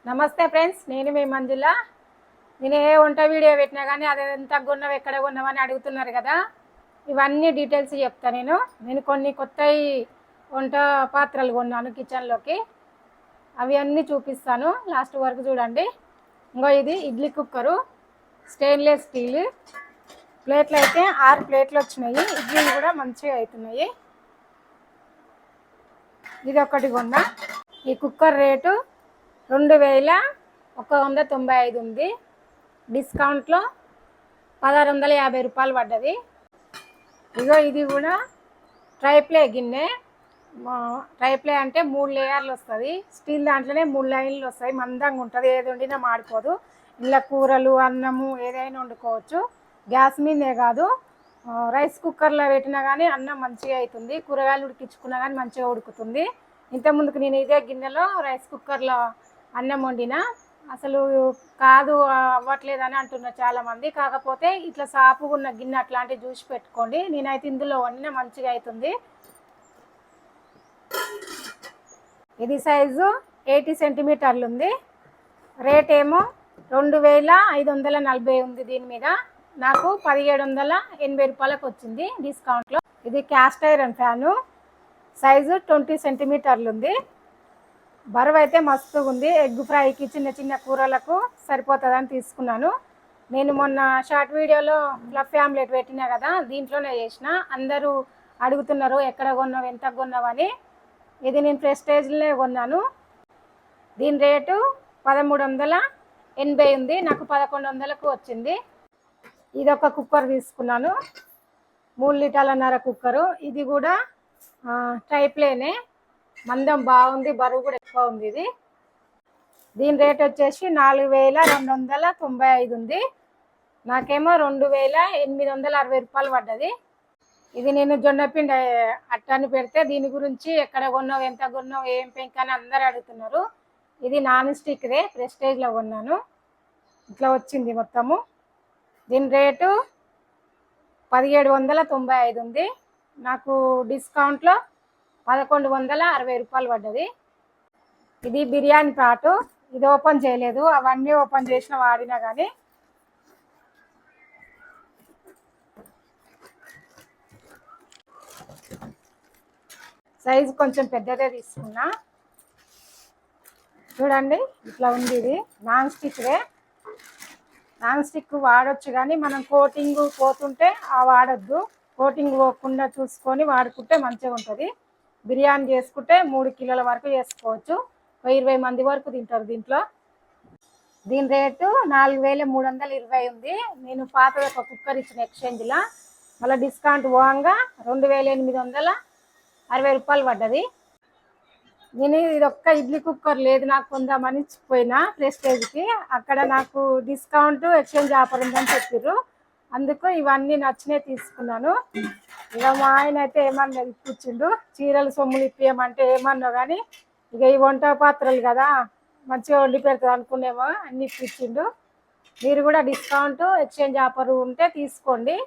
నమస్తే ఫ్రెండ్స్, నేను మీ మంజుల. నేను ఏ వంట వీడియో పెట్టినా కానీ అది ఎంత కొన్నావు ఎక్కడ కొన్నావని అడుగుతున్నారు కదా. ఇవన్నీ డీటెయిల్స్ చెప్తా. నేను కొన్ని కొత్త వంట పాత్రలు కొన్నాను కిచెన్లోకి. అవి అన్నీ చూపిస్తాను, లాస్ట్ వరకు చూడండి. ఇంకో ఇది ఇడ్లీ కుక్కరు, స్టెయిన్లెస్ స్టీల్. ప్లేట్లు అయితే 6 ప్లేట్లు వచ్చినాయి. ఇడ్లీలు కూడా మంచిగా అవుతున్నాయి. ఇది ఒకటి కొన్నా. ఈ కుక్కర్ రేటు 2195 ఉంది. డిస్కౌంట్లో 1650 రూపాయలు పడ్డది. ఇగో ఇది కూడా ట్రైప్లే గిన్నె. ట్రైప్లే అంటే 3 లేయర్లు వస్తుంది. స్టీల్ దాంట్లోనే 3 లైన్లు వస్తాయి. మందంగా ఉంటుంది, ఏది వండినా మాడిపోదు. ఇలా కూరలు అన్నము ఏదైనా వండుకోవచ్చు. గ్యాస్ మీదే కాదు, రైస్ కుక్కర్లో పెట్టినా కానీ అన్నం మంచిగా అవుతుంది. కూరగాయలు ఉడికించుకున్నా కానీ మంచిగా ఉడుకుతుంది. ఇంతకుముందుకు నేను ఇదే గిన్నెలో రైస్ కుక్కర్లో అన్నం వండిన, అసలు కాదు అవ్వట్లేదని అంటున్నారు చాలామంది. కాకపోతే ఇట్లా సాపుగా ఉన్న గిన్నె అట్లాంటివి చూసి పెట్టుకోండి. నేనైతే ఇందులో వండిన మంచిగా అవుతుంది. ఇది సైజు 80 సెంటీమీటర్లు ఉంది. రేట్ ఏమో 2540 ఉంది. దీని మీద నాకు 1780 రూపాయలకు వచ్చింది డిస్కౌంట్లో. ఇది క్యాస్ట్ ఐరన్ ఫ్యాను, సైజు 20 సెంటీమీటర్లు ఉంది. బరువు అయితే మస్తుగా ఉంది. ఎగ్ ఫ్రైకి చిన్న చిన్న కూరలకు సరిపోతుందని తీసుకున్నాను. నేను మొన్న షార్ట్ వీడియోలో ఫ్లఫ్ ఆమ్లెట్ పెట్టినా కదా, దీంట్లోనే చేసిన. అందరూ అడుగుతున్నారు ఎక్కడ కొన్నావు ఎంత కొన్నావని. ఇది నేను ప్రెస్టేజ్లోనే కొన్నాను. దీని రేటు 1380 ఉంది. నాకు 1100కు వచ్చింది. ఇది ఒక కుక్కర్ తీసుకున్నాను, 3 లీటర్లన్నర కుక్కరు. ఇది కూడా ట్రైప్లేనే, మందం బాగుంది, బరువు కూడా ఎక్కువ ఉంది. ఇది దీని రేట్ వచ్చేసి 4295 ఉంది. నాకేమో 2860 రూపాయలు పడ్డది. ఇది నేను జొన్నపిండి అట్టాన్ని పెడితే దీని గురించి ఎక్కడ కొన్నావు ఎంత కొన్నావు ఏం పెంకని అందరు అడుగుతున్నారు. ఇది నాన్ స్టిక్దే, ప్రెస్టేజ్లో కొన్నాను. ఇట్లా వచ్చింది మొత్తము. దీని రేటు 1795 ఉంది. నాకు డిస్కౌంట్లో 1160 రూపాయలు పడ్డది. ఇది బిర్యానీ పాటు. ఇది ఓపెన్ చేయలేదు, అవన్నీ ఓపెన్ చేసిన వాడినా కానీ. సైజు కొంచెం పెద్దదే తీసుకున్నా. చూడండి ఇట్లా ఉంది. ఇది నాన్ స్టిక్దే. నాన్ స్టిక్ వాడచ్చు కానీ మనం కోటింగ్ పోతుంటే వాడద్దు. కోటింగ్ పోకుండా చూసుకొని వాడుకుంటే మంచిగా ఉంటుంది. బిర్యానీ చేసుకుంటే 3 కిలోల వరకు చేసుకోవచ్చు. 20 మంది వరకు తింటారు దీంట్లో. దీని రేటు 4320 ఉంది. నేను పాతది ఒక కుక్కర్ ఇచ్చిన ఎక్స్చేంజ్లో, మళ్ళీ డిస్కౌంట్ పోగా 2860 రూపాయలు పడ్డది. నేను ఇది ఒక్క ఇడ్లీ కుక్కర్ లేదు నాకు కొందామని పోయినా ప్రెస్టేజ్కి. అక్కడ నాకు డిస్కౌంట్ ఎక్స్చేంజ్ ఆఫర్ ఉందని చెప్పారు. అందుకు ఇవన్నీ నచ్చినాయి తీసుకున్నాను. ఇక మా ఆయన అయితే ఏమన్నా ఇప్పించిండు, చీరలు సొమ్ములు ఇప్పియమంటే ఏమన్నా కానీ ఇక ఈ వంట పాత్రలు కదా మంచిగా వండి పెడతారు అనుకునేమో అన్ని ఇప్పించిండు. మీరు కూడా డిస్కౌంట్ ఎక్స్చేంజ్ ఆఫర్ ఉంటే తీసుకోండి.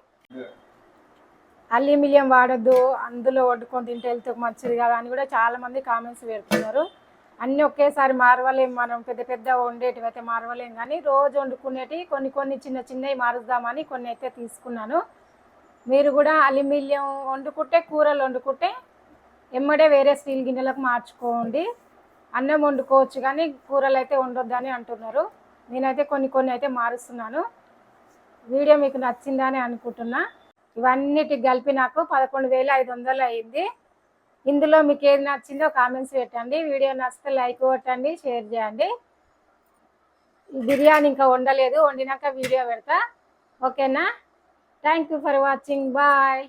అల్యూమినియం వాడద్దు, అందులో వండుకొని తింటే హెల్త్ మంచిది కదా అని కూడా చాలామంది కామెంట్స్ పెడుతున్నారు. అన్నీ ఒకేసారి మారవలేం, మనం పెద్ద పెద్ద వండేటివి అయితే మారవలేం, కానీ రోజు వండుకునేటివి కొన్ని చిన్న చిన్నవి మారుద్దామని కొన్ని అయితే తీసుకున్నాను. మీరు కూడా అల్యూమినియం వండుకుంటే, కూరలు వండుకుంటే ఎమ్మడే వేరే స్టీల్ గిన్నెలకు మార్చుకోండి. అన్నం వండుకోవచ్చు కానీ కూరలు అయితే వండొద్దని అంటున్నారు. నేనైతే కొన్ని అయితే మారుస్తున్నాను. వీడియో మీకు నచ్చిందని అనుకుంటున్నా. ఇవన్నిటికి కలిపి నాకు 11500 అయింది. ఇందులో మీకు ఏది నచ్చిందో కామెంట్స్ పెట్టండి. వీడియో నచ్చితే లైక్ కొట్టండి, షేర్ చేయండి. ఈ బిర్యానీ ఇంకా వండలేదు, వండినాక వీడియో పెడతా. ఓకేనా? Thank you for watching. Bye.